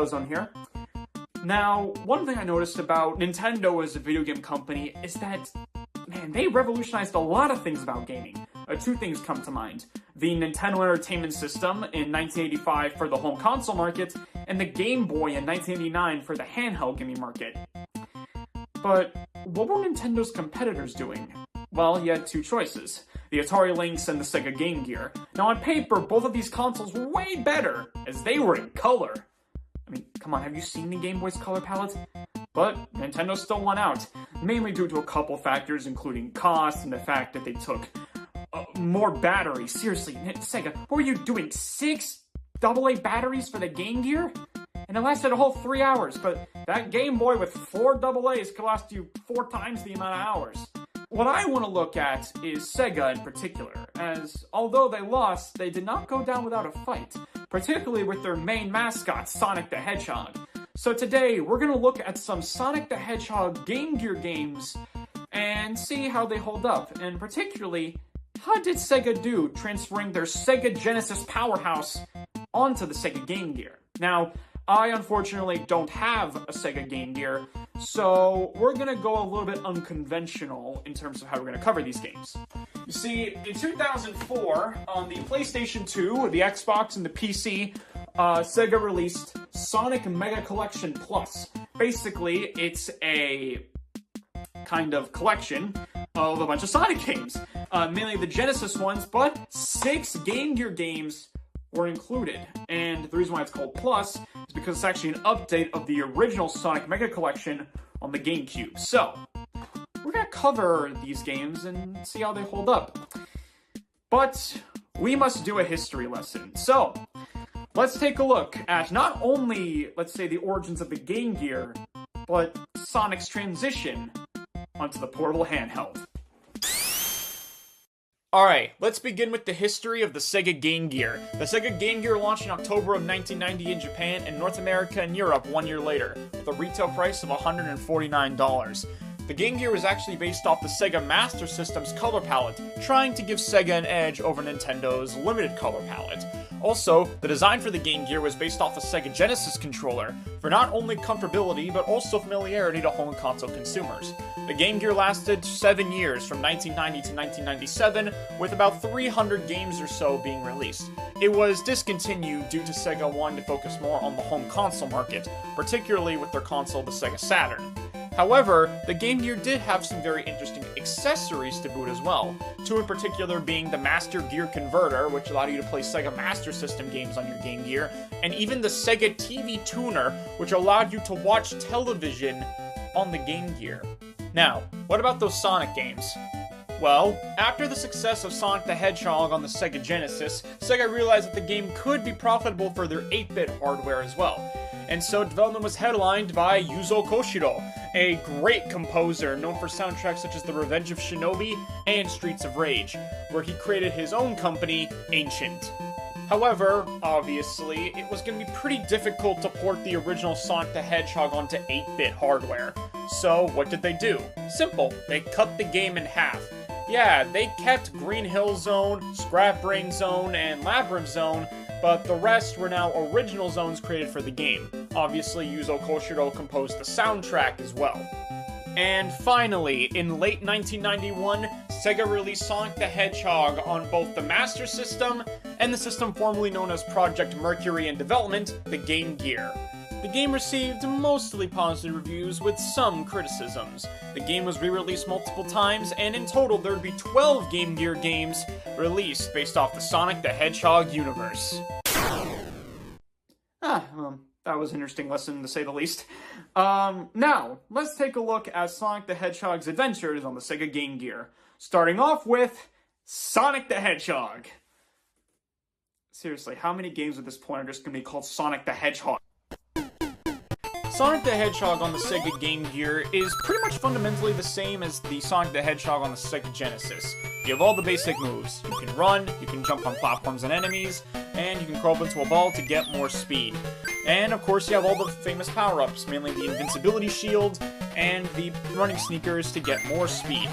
Zone here. Now, one thing I noticed about Nintendo as a video game company is that, man, they revolutionized a lot of things about gaming. Two things come to mind. The Nintendo Entertainment System in 1985 for the home console market, and the Game Boy in 1989 for the handheld gaming market. But what were Nintendo's competitors doing? Well, you had two choices. The Atari Lynx and the Sega Game Gear. Now on paper, both of these consoles were way better, as they were in color. I mean, come on, have you seen the Game Boy's color palette? But Nintendo still won out, mainly due to a couple factors, including cost and the fact that they took more batteries. Seriously, Sega, what were you doing? 6 AA batteries for the Game Gear? And it lasted a whole 3 hours, but that Game Boy with 4 AA's could last you 4 times the amount of hours. What I want to look at is Sega in particular, as although they lost, they did not go down without a fight, particularly with their main mascot, Sonic the Hedgehog. So today, we're going to look at some Sonic the Hedgehog Game Gear games and see how they hold up, and particularly, how did Sega do transferring their Sega Genesis powerhouse onto the Sega Game Gear? Now, I unfortunately don't have a Sega Game Gear, so we're going to go a little bit unconventional in terms of how we're going to cover these games. You see, in 2004, on the PlayStation 2, the Xbox, and the PC, Sega released Sonic Mega Collection Plus. Basically, it's a kind of collection of a bunch of Sonic games, mainly the Genesis ones, but 6 Game Gear games were included. And the reason why it's called Plus is because it's actually an update of the original Sonic Mega Collection on the GameCube. So, we're going to cover these games and see how they hold up. But we must do a history lesson. So, let's take a look at not only, let's say, the origins of the Game Gear, but Sonic's transition onto the portable handheld. Alright, let's begin with the history of the Sega Game Gear. The Sega Game Gear launched in October of 1990 in Japan and North America and Europe 1 year later, with a retail price of $149. The Game Gear was actually based off the Sega Master System's color palette, trying to give Sega an edge over Nintendo's limited color palette. Also, the design for the Game Gear was based off the Sega Genesis controller, for not only comfortability, but also familiarity to home console consumers. The Game Gear lasted 7 years, from 1990 to 1997, with about 300 games or so being released. It was discontinued due to Sega wanting to focus more on the home console market, particularly with their console, the Sega Saturn. However, the Game Gear did have some very interesting accessories to boot as well, two in particular being the Master Gear Converter, which allowed you to play Sega Master System games on your Game Gear, and even the Sega TV Tuner, which allowed you to watch television on the Game Gear. Now, what about those Sonic games? Well, after the success of Sonic the Hedgehog on the Sega Genesis, Sega realized that the game could be profitable for their 8-bit hardware as well. And so development was headlined by Yuzo Koshiro, a great composer known for soundtracks such as The Revenge of Shinobi and Streets of Rage, where he created his own company, Ancient. However, obviously, it was going to be pretty difficult to port the original Sonic the Hedgehog onto 8-bit hardware. So, what did they do? Simple, they cut the game in half. Yeah, they kept Green Hill Zone, Scrap Brain Zone, and Labyrinth Zone, but the rest were now original zones created for the game. Obviously, Yuzo Koshiro composed the soundtrack as well. And finally, in late 1991, Sega released Sonic the Hedgehog on both the Master System and the system formerly known as Project Mercury in development, the Game Gear. The game received mostly positive reviews with some criticisms. The game was re-released multiple times, and in total there would be 12 Game Gear games released based off the Sonic the Hedgehog universe. That was an interesting lesson to say the least. Now, let's take a look at Sonic the Hedgehog's adventures on the Sega Game Gear. Starting off with Sonic the Hedgehog. Seriously, how many games at this point are just going to be called Sonic the Hedgehog? Sonic the Hedgehog on the Sega Game Gear is pretty much fundamentally the same as the Sonic the Hedgehog on the Sega Genesis. You have all the basic moves. You can run, you can jump on platforms and enemies, and you can crawl up into a ball to get more speed. And of course you have all the famous power-ups, mainly the invincibility shield and the running sneakers to get more speed.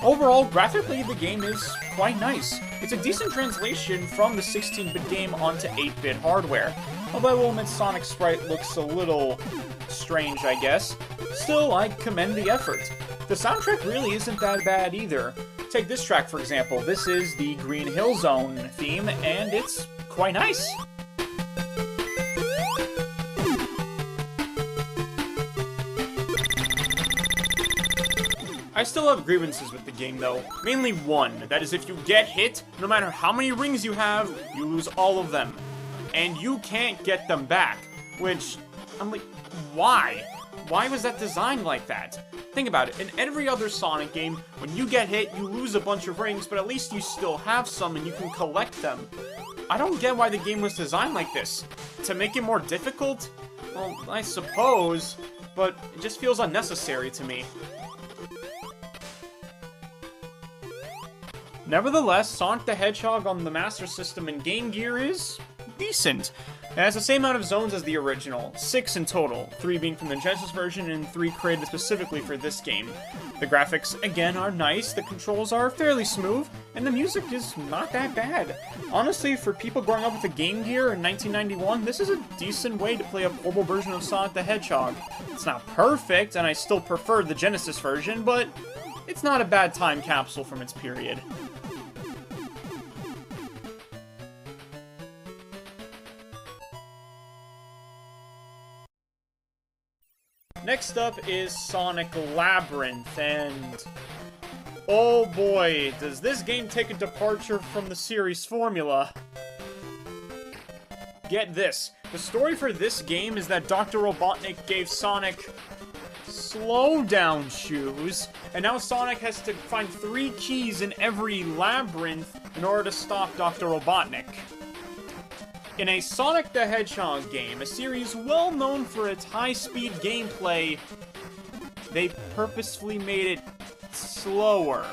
Overall, graphically, the game is quite nice. It's a decent translation from the 16-bit game onto 8-bit hardware. although I will admit Sonic's sprite looks a little strange, I guess. Still, I commend the effort. The soundtrack really isn't that bad either. Take this track, for example. This is the Green Hill Zone theme, and it's quite nice. I still have grievances with the game, though. Mainly one. That is, if you get hit, no matter how many rings you have, you lose all of them. And you can't get them back. Which, I'm like, why? Why was that designed like that? Think about it. In every other Sonic game, when you get hit, you lose a bunch of rings, but at least you still have some and you can collect them. I don't get why the game was designed like this. To make it more difficult? Well, I suppose, but it just feels unnecessary to me. Nevertheless, Sonic the Hedgehog on the Master System and Game Gear is decent. It has the same amount of zones as the original, 6 in total, 3 being from the Genesis version and 3 created specifically for this game. The graphics, again, are nice, the controls are fairly smooth, and the music is not that bad. Honestly, for people growing up with a Game Gear in 1991, this is a decent way to play a portable version of Sonic the Hedgehog. It's not perfect, and I still prefer the Genesis version, but it's not a bad time capsule from its period. Next up is Sonic Labyrinth, and oh boy, does this game take a departure from the series formula. Get this, the story for this game is that Dr. Robotnik gave Sonic slowdown shoes, and now Sonic has to find 3 keys in every labyrinth in order to stop Dr. Robotnik. In a Sonic the Hedgehog game, a series well known for its high-speed gameplay, they purposefully made it slower.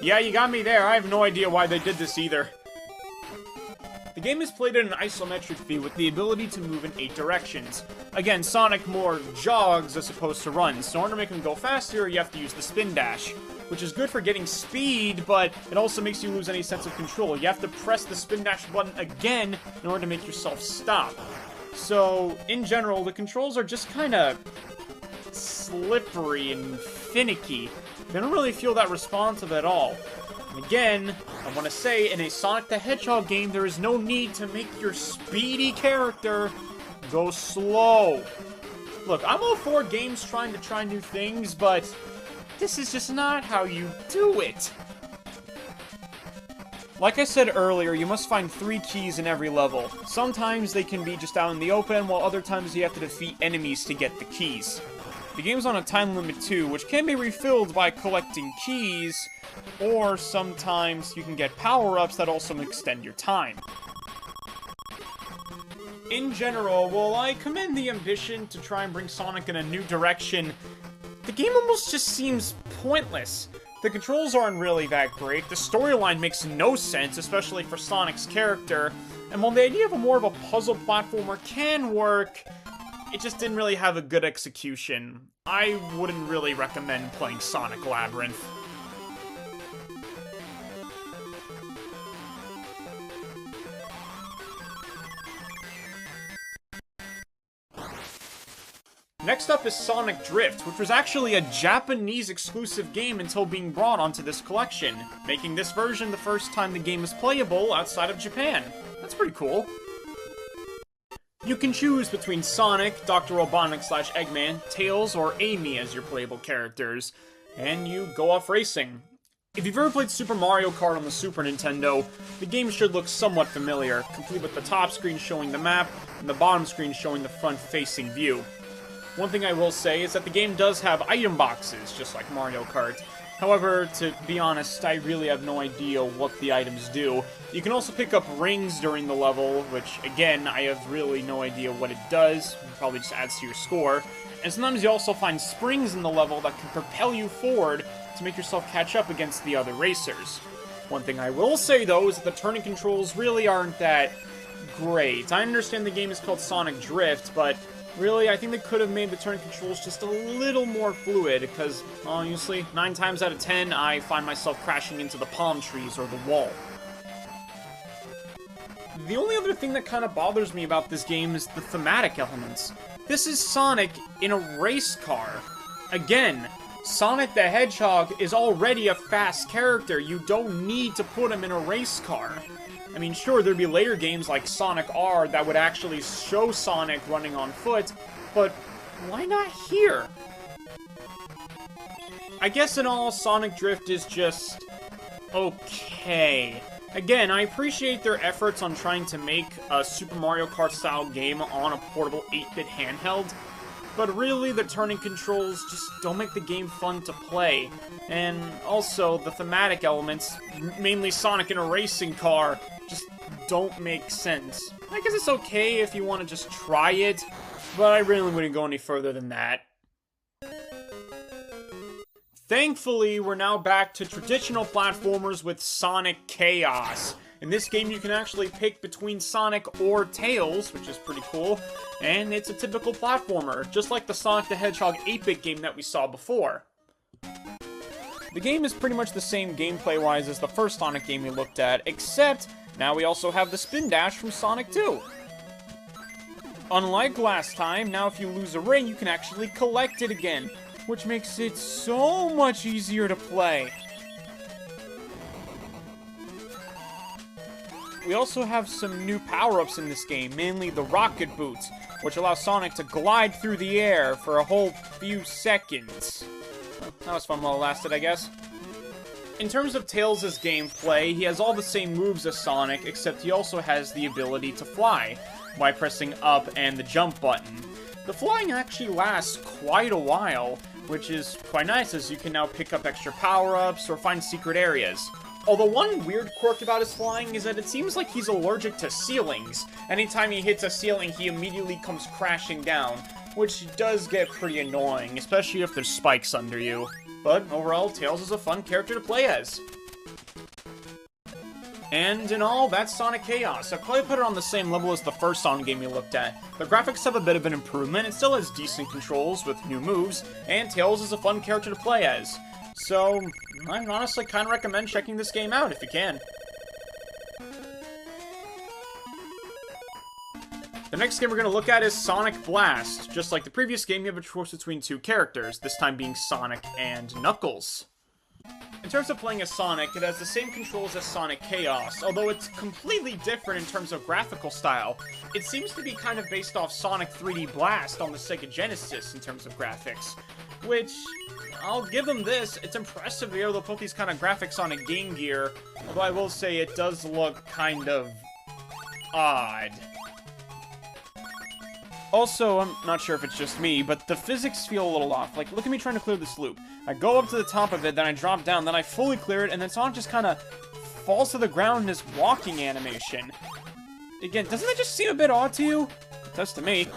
Yeah, you got me there. I have no idea why they did this either. The game is played in an isometric view with the ability to move in 8 directions. Again, Sonic more jogs as opposed to runs, so in order to make him go faster, you have to use the spin dash, which is good for getting speed, but it also makes you lose any sense of control. You have to press the spin dash button again in order to make yourself stop. So, in general, the controls are just kind of slippery and finicky. They don't really feel that responsive at all. And again, I want to say, in a Sonic the Hedgehog game, there is no need to make your speedy character go slow. Look, I'm all for games trying to try new things, but this is just not how you do it. Like I said earlier, you must find 3 keys in every level. Sometimes they can be just out in the open, while other times you have to defeat enemies to get the keys. The game's on a time limit too, which can be refilled by collecting keys, or sometimes you can get power-ups that also extend your time. In general, while I commend the ambition to try and bring Sonic in a new direction, the game almost just seems pointless. The controls aren't really that great, the storyline makes no sense, especially for Sonic's character, and while the idea of more of a puzzle platformer can work, it just didn't really have a good execution. I wouldn't really recommend playing Sonic Labyrinth. Next up is Sonic Drift, which was actually a Japanese-exclusive game until being brought onto this collection, making this version the first time the game is playable outside of Japan. That's pretty cool. You can choose between Sonic, Dr. Robotnik/Eggman, Tails, or Amy as your playable characters, and you go off racing. If you've ever played Super Mario Kart on the Super Nintendo, the game should look somewhat familiar, complete with the top screen showing the map, and the bottom screen showing the front-facing view. One thing I will say is that the game does have item boxes, just like Mario Kart. However, to be honest, I really have no idea what the items do. You can also pick up rings during the level, which, again, I have really no idea what it does. It probably just adds to your score. And sometimes you also find springs in the level that can propel you forward to make yourself catch up against the other racers. One thing I will say, though, is that the turning controls really aren't that great. I understand the game is called Sonic Drift, but really, I think they could have made the turn controls just a little more fluid, because, honestly, 9 times out of 10, I find myself crashing into the palm trees or the wall. the only other thing that kind of bothers me about this game is the thematic elements. This is Sonic in a race car. Again, Sonic the Hedgehog is already a fast character. You don't need to put him in a race car. I mean, sure, there'd be later games like Sonic R that would actually show Sonic running on foot, but why not here? I guess in all, Sonic Drift is just okay. Again, I appreciate their efforts on trying to make a Super Mario Kart-style game on a portable 8-bit handheld, but really the turning controls just don't make the game fun to play. And also, the thematic elements, mainly Sonic in a racing car, just don't make sense. I guess it's okay if you want to just try it, but I really wouldn't go any further than that. Thankfully, we're now back to traditional platformers with Sonic Chaos. In this game, you can actually pick between Sonic or Tails, which is pretty cool, and it's a typical platformer, just like the Sonic the Hedgehog 8-bit game that we saw before. The game is pretty much the same gameplay-wise as the first Sonic game we looked at, except now we also have the Spin Dash from Sonic 2. Unlike last time, now if you lose a ring, you can actually collect it again, which makes it so much easier to play. We also have some new power-ups in this game, mainly the rocket boots, which allow Sonic to glide through the air for a whole few seconds. That was fun while it lasted, I guess. In terms of Tails' gameplay, he has all the same moves as Sonic, except he also has the ability to fly by pressing up and the jump button. The flying actually lasts quite a while, which is quite nice as you can now pick up extra power-ups or find secret areas. Although one weird quirk about his flying is that it seems like he's allergic to ceilings. Anytime he hits a ceiling, he immediately comes crashing down, which does get pretty annoying, especially if there's spikes under you. But overall, Tails is a fun character to play as. And in all, that's Sonic Chaos. I'd probably put it on the same level as the first Sonic game we looked at. The graphics have a bit of an improvement, it still has decent controls with new moves, and Tails is a fun character to play as. So, I honestly kind of recommend checking this game out if you can. The next game we're going to look at is Sonic Blast. Just like the previous game, you have a choice between two characters, this time being Sonic and Knuckles. In terms of playing as Sonic, it has the same controls as Sonic Chaos, although it's completely different in terms of graphical style. It seems to be kind of based off Sonic 3D Blast on the Sega Genesis in terms of graphics, which, I'll give them this, it's impressive to be able to put these kind of graphics on a Game Gear, although I will say it does look kind of odd. Also, I'm not sure if it's just me, but the physics feel a little off. Like, look at me trying to clear this loop. I go up to the top of it, then I drop down, then I fully clear it, and then Sonic just kind of falls to the ground in his walking animation. Again, doesn't that just seem a bit odd to you? It does to me.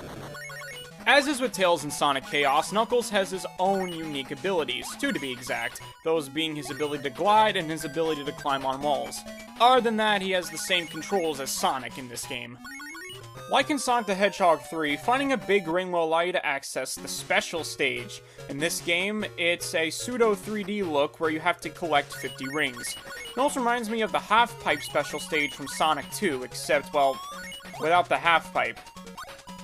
As is with Tails in Sonic Chaos, Knuckles has his own unique abilities, two to be exact, those being his ability to glide and his ability to climb on walls. Other than that, he has the same controls as Sonic in this game. Like in Sonic the Hedgehog 3, finding a big ring will allow you to access the special stage. In this game, it's a pseudo 3D look where you have to collect 50 rings. It also reminds me of the half-pipe special stage from Sonic 2, except, well, without the half-pipe.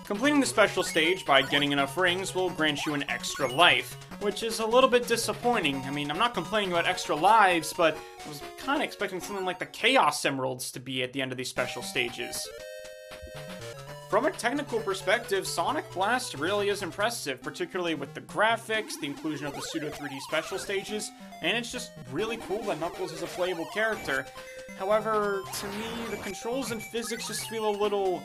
Completing the special stage by getting enough rings will grant you an extra life, which is a little bit disappointing. I mean, I'm not complaining about extra lives, but I was kind of expecting something like the Chaos Emeralds to be at the end of these special stages. From a technical perspective, Sonic Blast really is impressive, particularly with the graphics, the inclusion of the pseudo 3D special stages, and it's just really cool that Knuckles is a playable character. However, to me, the controls and physics just feel a little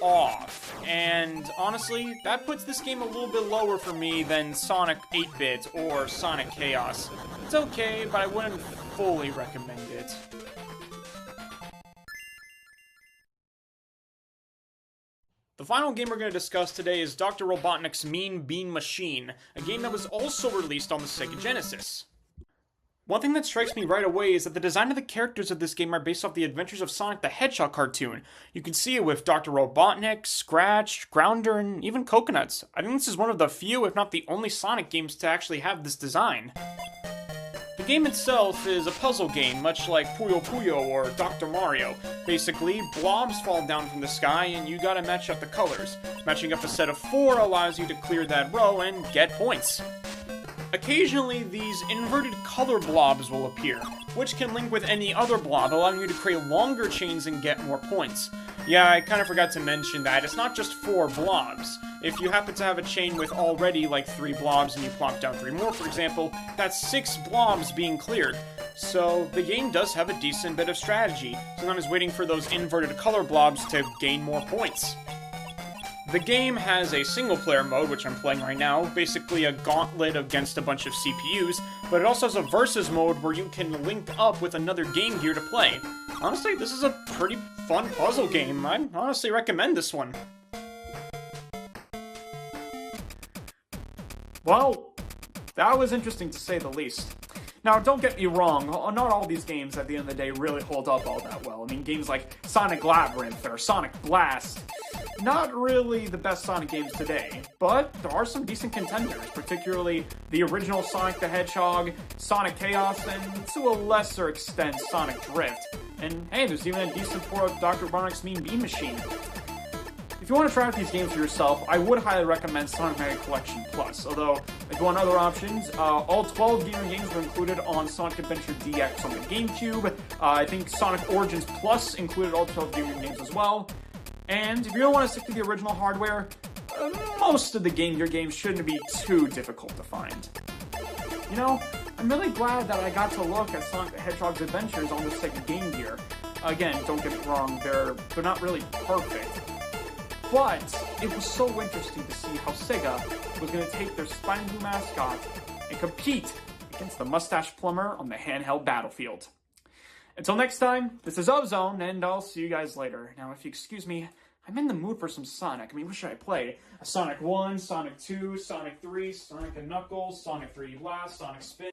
off, and honestly, that puts this game a little bit lower for me than Sonic 8-bit or Sonic Chaos. It's okay, but I wouldn't fully recommend it. The final game we're going to discuss today is Dr. Robotnik's Mean Bean Machine, a game that was also released on the Sega Genesis. One thing that strikes me right away is that the design of the characters of this game are based off the Adventures of Sonic the Hedgehog cartoon. You can see it with Dr. Robotnik, Scratch, Grounder, and even Coconuts. I think this is one of the few, if not the only Sonic games to actually have this design. The game itself is a puzzle game, much like Puyo Puyo or Dr. Mario. Basically, blobs fall down from the sky and you gotta match up the colors. Matching up a set of 4 allows you to clear that row and get points. Occasionally, these inverted color blobs will appear, which can link with any other blob, allowing you to create longer chains and get more points. Yeah, I kind of forgot to mention that it's not just 4 blobs. If you happen to have a chain with already like 3 blobs and you plop down 3 more, for example, that's 6 blobs being cleared. So the game does have a decent bit of strategy, sometimes waiting for those inverted color blobs to gain more points. The game has a single-player mode, which I'm playing right now, basically a gauntlet against a bunch of CPUs, but it also has a versus mode where you can link up with another Game Gear to play. Honestly, this is a pretty fun puzzle game. I honestly recommend this one. Well, that was interesting to say the least. Now, don't get me wrong, not all these games at the end of the day really hold up all that well. I mean, games like Sonic Labyrinth or Sonic Blast, not really the best Sonic games today, but there are some decent contenders, particularly the original Sonic the Hedgehog, Sonic Chaos, and to a lesser extent, Sonic Drift. And hey, there's even a decent port of Dr. Robotnik's Mean Bean Machine. If you want to try out these games for yourself, I would highly recommend Sonic Mega Collection Plus, although if you want other options, all 12 gamer games were included on Sonic Adventure DX on the GameCube. I think Sonic Origins Plus included all 12 gamer games as well. And if you don't want to stick to the original hardware, most of the Game Gear games shouldn't be too difficult to find. You know, I'm really glad that I got to look at Sonic the Hedgehog's adventures on the Sega Game Gear. Again, don't get me wrong, they're not really perfect. But it was so interesting to see how Sega was going to take their Spiny Blue mascot and compete against the Mustache Plumber on the handheld battlefield. Until next time, this is Ozone, and I'll see you guys later. Now, if you excuse me, I'm in the mood for some Sonic. I mean, what should I play? A Sonic 1, Sonic 2, Sonic 3, Sonic & Knuckles, Sonic 3D Blast, Sonic Spin...